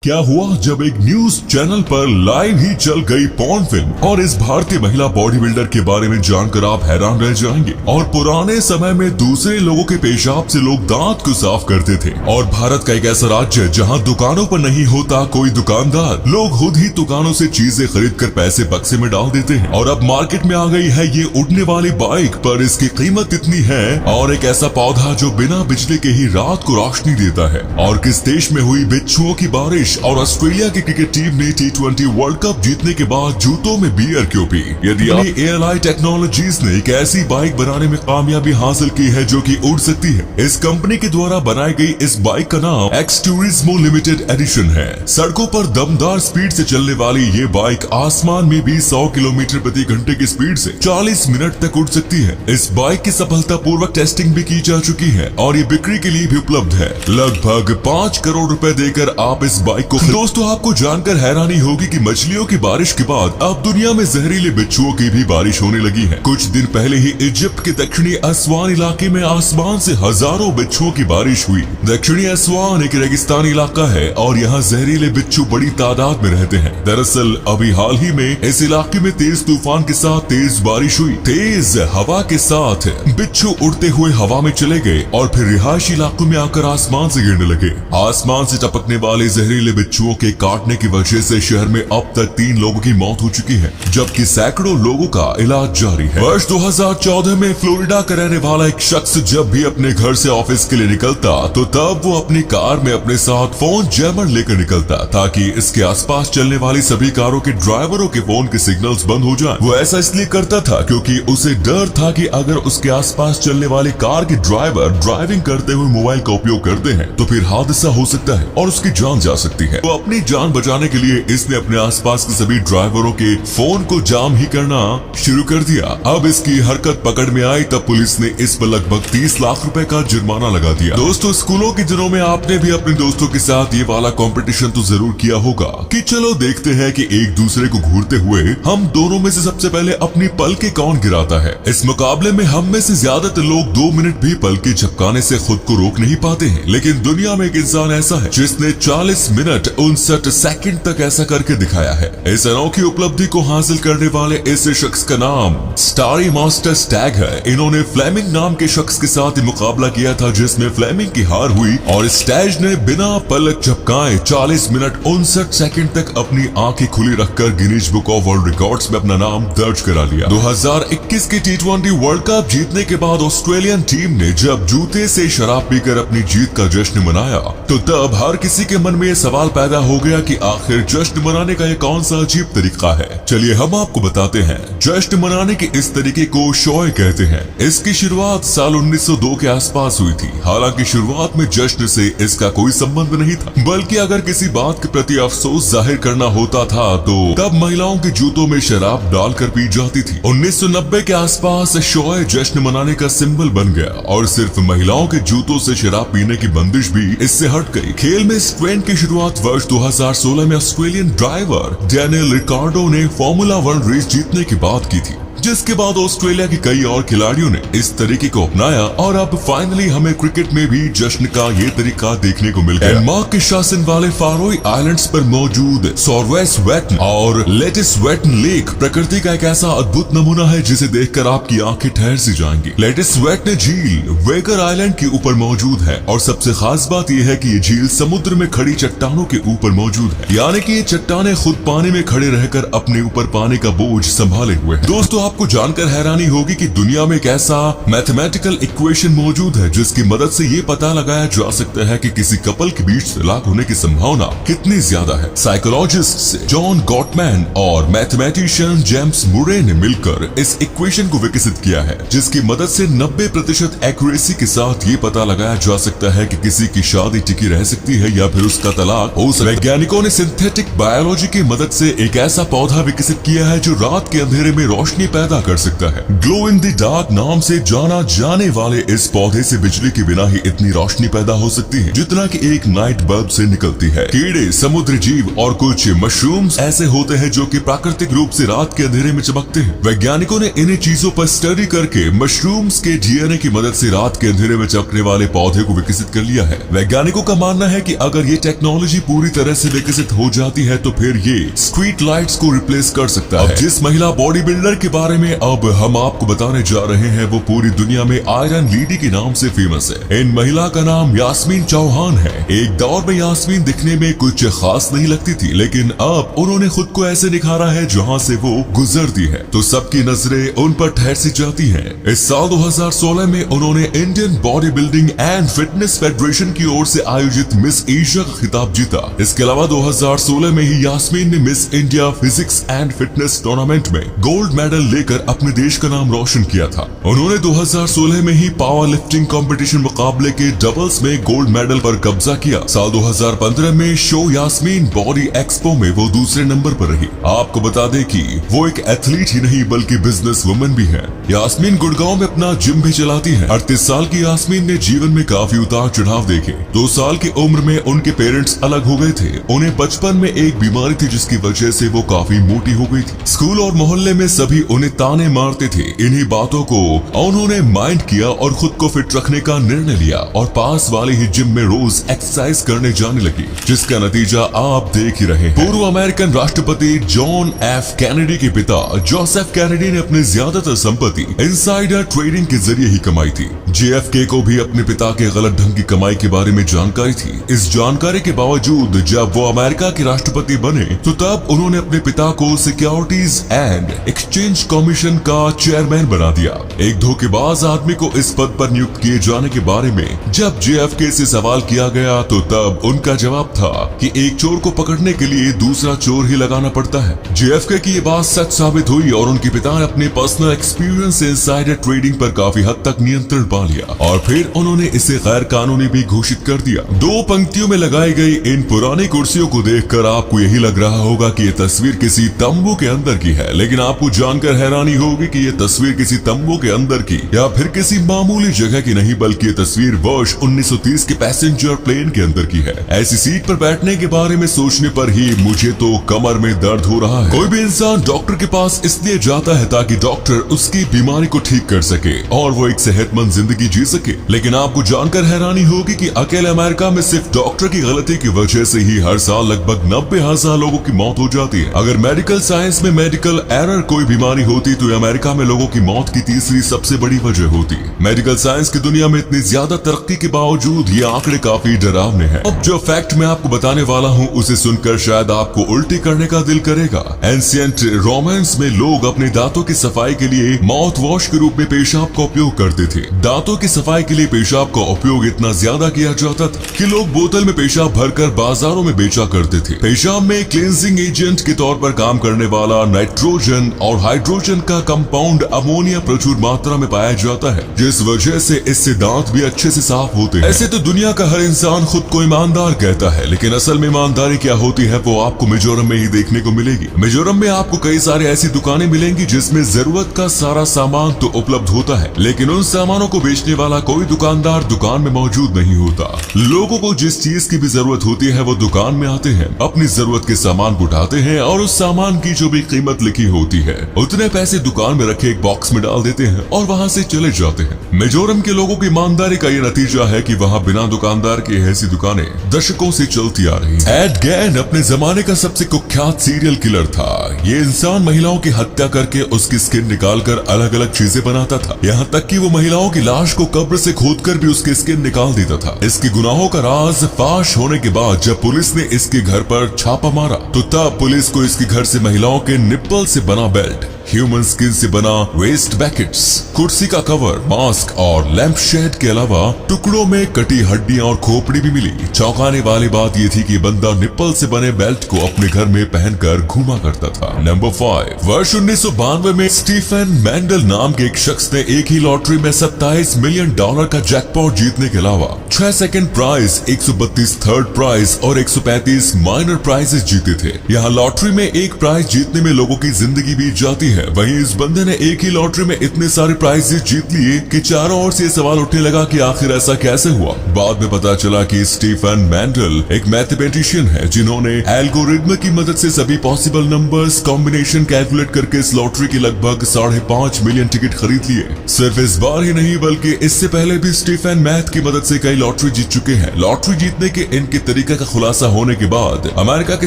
क्या हुआ जब एक न्यूज चैनल पर लाइव ही चल गई पॉर्न फिल्म और इस भारतीय महिला बॉडी बिल्डर के बारे में जानकर आप हैरान रह जाएंगे। और पुराने समय में दूसरे लोगों के पेशाब से लोग दांत को साफ करते थे और भारत का एक ऐसा राज्य जहां दुकानों पर नहीं होता कोई दुकानदार, लोग खुद ही दुकानों से चीजें खरीद कर पैसे बक्से में डाल देते हैं। और अब मार्केट में आ गई है ये उड़ने वाली बाइक, पर इसकी कीमत इतनी है। और एक ऐसा पौधा जो बिना बिजली के ही रात को रोशनी देता है। और किस देश में हुई बिच्छुओं की बारिश और ऑस्ट्रेलिया की क्रिकेट टीम ने T20 वर्ल्ड कप जीतने के बाद जूतों में बियर क्यों पी। यदि ALI टेक्नोलॉजीज ने एक ऐसी बाइक बनाने में कामयाबी हासिल की है जो कि उड़ सकती है। इस कंपनी के द्वारा बनाई गई इस बाइक का नाम एक्स टूरिज्मो लिमिटेड एडिशन है। सड़कों पर दमदार स्पीड से चलने वाली ये बाइक आसमान में भी 100 किलोमीटर प्रति घंटे की स्पीड से 40 मिनट तक उड़ सकती है। इस बाइक की सफलतापूर्वक टेस्टिंग भी की जा चुकी है और ये बिक्री के लिए भी उपलब्ध है। लगभग 5 करोड़ रुपए देकर आप इस बाइक को। दोस्तों, आपको जानकर हैरानी होगी कि मछलियों की बारिश के बाद अब दुनिया में जहरीले बिच्छुओं की भी बारिश होने लगी है। कुछ दिन पहले ही इजिप्ट के दक्षिणी अस्वान इलाके में आसमान से हजारों बिच्छुओं की बारिश हुई। दक्षिणी अस्वान एक रेगिस्तानी इलाका है और यहाँ जहरीले बिच्छू बड़ी तादाद में रहते हैं। दरअसल अभी हाल ही में इस इलाके में तेज तूफान के साथ तेज बारिश हुई। तेज हवा के साथ बिच्छू उड़ते हुए हवा में चले गए और फिर रिहायशी इलाकों में आकर आसमान से गिरने लगे। आसमान से टपकने वाले जहरीले बिच्छुओं के काटने की वजह से शहर में अब तक 3 लोगों की मौत हो चुकी है, जबकि सैकड़ों लोगों का इलाज जारी है। वर्ष 2014 में फ्लोरिडा का रहने वाला एक शख्स जब भी अपने घर से ऑफिस के लिए निकलता तो तब वो अपनी कार में अपने साथ फोन जैमर लेकर निकलता ताकि इसके आसपास चलने वाली सभी कारों के ड्राइवरों के फोन के सिग्नल्स बंद हो जाएं। वो ऐसा इसलिए करता था क्योंकि उसे डर था कि अगर उसके आसपास चलने वाले कार के ड्राइवर ड्राइविंग करते हुए मोबाइल का उपयोग करते हैं तो फिर हादसा हो सकता है और उसकी जान जा सकती है। तो अपनी जान बचाने के लिए इसने अपने आसपास के सभी ड्राइवरों के फोन को जाम ही करना शुरू कर दिया। अब इसकी हरकत पकड़ में आई तब पुलिस ने इस पर लगभग 30 लाख रुपए का जुर्माना लगा दिया। दोस्तों, स्कूलों के दिनों में आपने भी अपने दोस्तों के साथ ये वाला कंपटीशन तो जरूर किया होगा कि चलो देखते हैं कि एक दूसरे को घूरते हुए हम दोनों में से सबसे पहले अपनी पलकें कौन गिराता है। इस मुकाबले में हम में से ज्यादातर लोग 2 मिनट भी पलकें झपकाने से खुद को रोक नहीं पाते हैं, लेकिन दुनिया में एक इंसान ऐसा है जिसने 40 मिनट 59 सेकंड तक ऐसा करके दिखाया है। इस अनोखी उपलब्धि को हासिल करने वाले इस शख्स का नाम स्टारी मास्टर स्टैग है। इन्होंने फ्लेमिंग नाम के शख्स के साथ मुकाबला किया था जिसमें फ्लेमिंग की हार हुई और स्टैग ने बिना पलक झपकाए 40 मिनट 59 सेकंड तक अपनी आंखें खुली रखकर Guinness book of world records में अपना नाम दर्ज करा लिया। 2021 के T20 वर्ल्ड कप जीतने के बाद ऑस्ट्रेलियन टीम ने जब जूते से शराब पीकर अपनी जीत का जश्न मनाया तो तब हर किसी के मन में ये सवाल पैदा हो गया कि आखिर जश्न मनाने का ये कौन सा अजीब तरीका है। चलिए हम आपको बताते हैं। जश्न मनाने के इस तरीके को शॉय कहते हैं। इसकी शुरुआत साल 1902 के आसपास हुई थी। हालांकि शुरुआत में जश्न से इसका कोई संबंध नहीं था, बल्कि अगर किसी बात के प्रति अफसोस जाहिर करना होता था तो तब महिलाओं के जूतों में शराब डालकर पी जाती थी। 1990 के आसपास शॉय जश्न मनाने का सिंबल बन गया और सिर्फ महिलाओं के जूतों से शराब पीने की बंदिश भी इससे हट गई। खेल में इस ट्रेंड की शुरुआत वर्ष 2016 में ऑस्ट्रेलियन ड्राइवर डैनियल रिकार्डो ने फॉर्मूला 1 रेस जीतने की बात की थी, जिसके बाद ऑस्ट्रेलिया के कई और खिलाड़ियों ने इस तरीके को अपनाया और अब फाइनली हमें क्रिकेट में भी जश्न का ये तरीका देखने को मिल गया। डेनमार्क के शासन वाले फारोई आइलैंड्स पर मौजूद सॉर्वेसवेटन और लेटिसवेटन लेक प्रकृति का एक ऐसा अद्भुत नमूना है जिसे देखकर आपकी आंखें ठहर सी जाएंगी। लेटिसवेटन झील वेगर आइलैंड के ऊपर मौजूद है और सबसे खास बात यह है कि ये झील समुद्र में खड़ी चट्टानों के ऊपर मौजूद है, यानी कि ये चट्टानें खुद पानी में खड़े रहकर अपने ऊपर पानी का बोझ संभाले हुए हैं। दोस्तों, आपको जानकर हैरानी होगी कि दुनिया में एक ऐसा मैथमेटिकल इक्वेशन मौजूद है जिसकी मदद से ये पता लगाया जा सकता है कि किसी कपल के बीच तलाक होने की संभावना कितनी ज्यादा है। साइकोलॉजिस्ट जॉन गॉटमैन और मैथमेटिशियन जेम्स मुरे ने मिलकर इस इक्वेशन को विकसित किया है, जिसकी मदद से 90% एक्यूरेसी के साथ ये पता लगाया जा सकता है कि किसी की शादी टिकी रह सकती है या फिर उसका तलाक हो सकता है। वैज्ञानिकों ने सिंथेटिक बायोलॉजी की मदद से एक ऐसा पौधा विकसित किया है जो रात के अंधेरे में रोशनी पैदा कर सकता है। ग्लो इन द डार्क नाम से जाना जाने वाले इस पौधे से बिजली के बिना ही इतनी रोशनी पैदा हो सकती है जितना कि एक नाइट बल्ब से निकलती है। कीड़े, समुद्री जीव और कुछ मशरूम्स ऐसे होते हैं जो कि प्राकृतिक रूप से रात के अंधेरे में चमकते हैं। वैज्ञानिकों ने इन्हीं चीजों पर स्टडी करके मशरूम्स के डीएनए की मदद से रात के अंधेरे में चमकने वाले पौधे को विकसित कर लिया है। वैज्ञानिकों का मानना है कि अगर ये टेक्नोलॉजी पूरी तरह से विकसित हो जाती है तो फिर ये स्ट्रीट लाइट्स को रिप्लेस कर सकता है। अब जिस महिला बॉडी बिल्डर के बारे में अब हम आपको बताने जा रहे हैं वो पूरी दुनिया में आयरन लेडी के नाम से फेमस है। इन महिला का नाम यास्मीन चौहान है। एक दौर में यास्मीन दिखने में कुछ खास नहीं लगती थी, लेकिन अब उन्होंने खुद को ऐसे निखारा है जहां से वो गुजरती है तो सबकी नजरें उन पर ठहर सी जाती हैं। इस साल 2016 में उन्होंने Indian body building and fitness federation की ओर से आयोजित मिस एशिया का खिताब जीता। इसके अलावा 2016 में ही यास्मीन ने miss India physics and fitness tournament में गोल्ड मेडल लेकर अपने देश का नाम रोशन किया था। उन्होंने 2016 में ही पावर लिफ्टिंग कॉम्पिटिशन मुकाबले के डबल्स में गोल्ड मेडल पर कब्जा किया। साल 2015 में शो यास्मीन बॉडी एक्सपो में वो दूसरे नंबर पर रही। आपको बता दें कि वो एक एथलीट ही नहीं बल्कि बिजनेस वुमन भी है। यास्मीन गुड़गांव में अपना जिम भी चलाती है। 38 साल की यास्मीन ने जीवन में काफी उतार चढ़ाव देखे। 2 साल की उम्र में उनके पेरेंट्स अलग हो गए थे। उन्हें बचपन में एक बीमारी थी जिसकी वजह से वो काफी मोटी हो गई थी। स्कूल और मोहल्ले में सभी उन्हें ताने मारते थे। इन्हीं बातों को उन्होंने माइंड किया और खुद को फिट रखने का निर्णय लिया और पास वाले ही जिम में रोज एक्सरसाइज करने जाने लगी, जिसका नतीजा आप देख ही रहे हैं। पूर्व अमेरिकन राष्ट्रपति जॉन एफ कैनेडी के पिता जोसेफ कैनेडी ने अपनी ज्यादातर संपत्ति इनसाइडर ट्रेडिंग के जरिए ही कमाई थी। JFK को भी अपने पिता के गलत ढंग की कमाई के बारे में जानकारी थी। इस जानकारी के बावजूद जब वो अमेरिका के राष्ट्रपति बने तो तब उन्होंने अपने पिता को सिक्योरिटीज एंड एक्सचेंज कमीशन का चेयरमैन बना दिया। एक धोखेबाज आदमी को इस पद पर नियुक्त किए जाने के बारे में जब JFK से सवाल किया गया तो तब उनका जवाब था कि एक चोर को पकड़ने के लिए दूसरा चोर ही लगाना पड़ता है। JFK की ये बात सच साबित हुई और उनके पिता ने अपने पर्सनल एक्सपीरियंस से इनसाइडर ट्रेडिंग पर काफी हद तक नियंत्रण पा लिया और फिर उन्होंने इसे गैर कानूनी भी घोषित कर दिया। 2 पंक्तियों में लगाई गई इन पुरानी कुर्सियों को देखकर आपको यही लग रहा होगा कि ये तस्वीर किसी तंबू के अंदर की है, लेकिन आपको जानकर हैरानी होगी कि ये तस्वीर किसी तंबू के अंदर की या फिर किसी मामूली जगह की नहीं बल्कि ये तस्वीर वर्ष 1930 के पैसेंजर प्लेन के अंदर की है। ऐसी सीट पर बैठने के बारे में सोचने पर ही मुझे तो कमर में दर्द हो रहा है। कोई भी इंसान डॉक्टर के पास इसलिए जाता है ताकि डॉक्टर उसकी बीमारी को ठीक कर सके और वो एक सेहतमंद जिंदगी जी सके, लेकिन आपको जानकर हैरानी होगी कि अकेले अमेरिका में सिर्फ डॉक्टर की गलती की वजह से ही हर साल लगभग 90,000 लोगों की मौत हो जाती है। अगर मेडिकल साइंस में मेडिकल एरर कोई बीमारी होती तो अमेरिका में लोगों की मौत की तीसरी सबसे बड़ी वजह होती। मेडिकल साइंस की दुनिया में इतनी ज्यादा तरक्की के बावजूद ये आंकड़े काफी डरावने हैं। अब जो फैक्ट मैं आपको बताने वाला हूँ उसे सुनकर शायद आपको उल्टी करने का दिल करेगा। एंशिएंट रोमांस में लोग अपने दांतों की सफाई के लिए माउथ वॉश के रूप में पेशाब का उपयोग करते थे। दांतों की सफाई के लिए पेशाब का उपयोग इतना ज्यादा किया जाता था कि लोग बोतल में पेशाब भरकर बाजारों में बेचा करते थे। पेशाब में क्लींजिंग एजेंट के तौर पर काम करने वाला नाइट्रोजन और हाइड्रोजन का कंपाउंड अमोनिया प्रचुर मात्रा में पाया जाता है, जिस वजह से इससे दांत भी अच्छे से साफ होते हैं। ऐसे तो दुनिया का हर इंसान खुद को ईमानदार कहता है, लेकिन असल में ईमानदारी क्या होती है वो आपको मिजोरम में ही देखने को मिलेगी। मिजोरम में आपको कई सारे ऐसी दुकानें मिलेंगी जिसमें जरूरत का सारा सामान तो उपलब्ध होता है, लेकिन उन सामानों को बेचने वाला कोई दुकानदार दुकान में मौजूद नहीं होता। लोगों को जिस चीज की भी जरूरत होती है वो दुकान में आते हैं, अपनी जरूरत के सामान उठाते हैं और उस सामान की जो भी कीमत लिखी होती है उतने पैसे दुकान में रखे एक बॉक्स में डाल देते हैं और वहाँ से चले जाते हैं। मिजोरम के लोगों की ईमानदारी का ये नतीजा है कि वहाँ बिना दुकानदार के ऐसी दुकानें दशकों से चलती आ रही हैं। एड गैन अपने जमाने का सबसे कुख्यात सीरियल किलर था। ये इंसान महिलाओं की हत्या करके उसकी स्किन निकालकर अलग अलग चीजें बनाता था, यहाँ तक कि वो महिलाओं की लाश को कब्र से खोदकर भी उसकी स्किन निकाल देता था। इसके गुनाहों का राज फाश होने के बाद जब पुलिस ने इसके घर पर छापा मारा तो तब पुलिस को इसके घर से महिलाओं के निप्पल से बना बेल्ट, ह्यूमन स्किन से बना वेस्ट बैकेट्स, कुर्सी का कवर, मास्क और लैंप शेड के अलावा टुकड़ों में कटी हड्डियां और खोपड़ी भी मिली। चौंकाने वाली बात ये थी कि बंदा निप्पल से बने बेल्ट को अपने घर में पहनकर घूमा करता था। नंबर 5, वर्ष 1992 में स्टीफन मैंडल नाम के एक शख्स ने एक ही लॉटरी में $27 मिलियन का जैकपॉट जीतने के अलावा 6 सेकंड प्राइज, 132 थर्ड प्राइज और 135 माइनर प्राइजेस जीते थे। यहाँ लॉटरी में एक प्राइज जीतने में लोगों की जिंदगी बीत जाती है है। वहीं इस बंदे ने एक ही लॉटरी में इतने सारे प्राइजेस जीत लिए कि चारों ओर से सवाल उठने लगा कि आखिर ऐसा कैसे हुआ। बाद में पता चला कि स्टीफन मैंडल एक मैथमेटिशियन है जिन्होंने एल्गोरिथम की मदद से सभी पॉसिबल नंबर्स कॉम्बिनेशन कैलकुलेट करके इस लॉटरी की लगभग 5.5 मिलियन टिकट खरीद लिए। सिर्फ इस बार ही नहीं बल्कि इससे पहले भी स्टीफन मैथ की मदद से कई लॉटरी जीत चुके हैं। लॉटरी जीतने के इनके तरीके का खुलासा होने के बाद अमेरिका के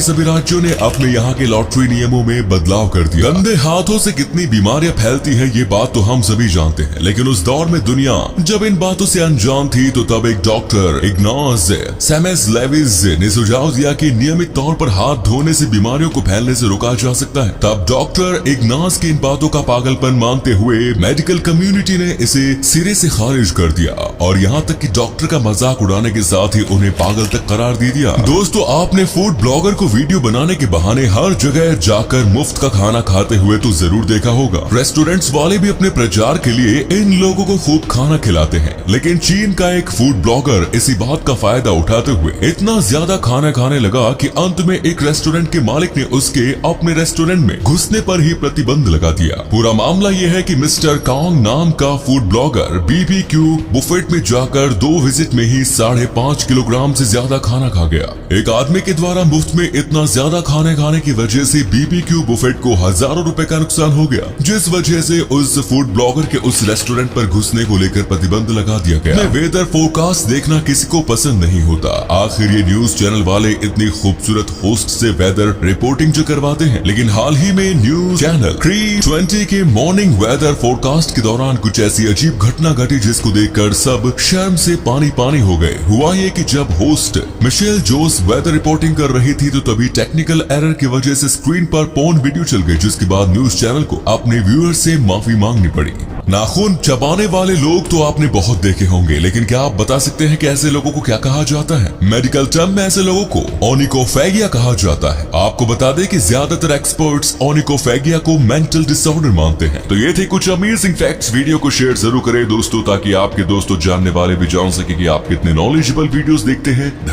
सभी राज्यों ने अपने यहाँ के लॉटरी नियमों में बदलाव कर दिया। गंदे हाथों से कितनी बीमारियां फैलती हैं ये बात तो हम सभी जानते हैं, लेकिन उस दौर में दुनिया जब इन बातों से अनजान थी तो तब एक डॉक्टर इग्नास सैमेस लेविस ने सुझाव दिया कि नियमित तौर पर हाथ धोने से बीमारियों को फैलने से रोका जा सकता है। तब डॉक्टर इग्नास की इन बातों का पागलपन मानते हुए मेडिकल कम्युनिटी ने इसे सिरे से खारिज कर दिया और यहाँ तक कि डॉक्टर का मजाक उड़ाने के साथ ही उन्हें पागल तक करार दे दिया। दोस्तों, आपने फूड ब्लॉगर को वीडियो बनाने के बहाने हर जगह जाकर मुफ्त का खाना खाते हुए तो जरूर देखा होगा। रेस्टोरेंट्स वाले भी अपने प्रचार के लिए इन लोगों को खूब खाना खिलाते हैं, लेकिन चीन का एक फूड ब्लॉगर इसी बात का फायदा उठाते हुए इतना ज्यादा खाना खाने लगा कि अंत में एक रेस्टोरेंट के मालिक ने उसके अपने रेस्टोरेंट में घुसने पर ही प्रतिबंध लगा दिया। पूरा मामला यह है कि मिस्टर कांग नाम का फूड ब्लॉगर बीबीक्यू बुफेट में जाकर 2 विजिट में ही 5.5 किलोग्राम से ज्यादा खाना खा गया। एक आदमी के द्वारा मुफ्त में इतना ज्यादा खाने खाने की वजह से बीबीक्यू बुफेट को हजारों रुपए का नुकसान हो गया, जिस वजह से उस फूड ब्लॉगर के उस रेस्टोरेंट पर घुसने को लेकर प्रतिबंध लगा दिया गया। वेदर फोरकास्ट देखना किसी को पसंद नहीं होता। आखिर ये न्यूज चैनल वाले इतनी खूबसूरत होस्ट से वेदर रिपोर्टिंग जो करवाते हैं, लेकिन हाल ही में न्यूज चैनल 320 के मॉर्निंग वेदर फोरकास्ट के दौरान कुछ ऐसी अजीब घटना घटी जिसको देखकर सब शर्म से पानी पानी हो गए। हुआ ये कि जब होस्ट मिशेल जोस वेदर रिपोर्टिंग कर रही थी तो तभी टेक्निकल एरर की वजह से स्क्रीन पर पोर्न वीडियो चल गई, जिसके बाद न्यूज चैनल को अपने व्यूअर्स से माफी मांगनी पड़ी। नाखून चबाने वाले लोग तो आपने बहुत देखे होंगे, लेकिन क्या आप बता सकते हैं कि ऐसे लोगों को क्या कहा जाता है? मेडिकल टर्म में ऐसे लोगों को ओनिकोफेगिया कहा जाता है। आपको बता दें कि ज्यादातर एक्सपर्ट्स ओनिकोफेगिया को मेंटल डिसऑर्डर मानते हैं। तो ये थे कुछ अमेजिंग फैक्ट्स। वीडियो को शेयर जरूर करें दोस्तों, ताकि आपके दोस्तों जानने वाले भी जान सके कि आप कितने नॉलेजेबल वीडियोस देखते हैं।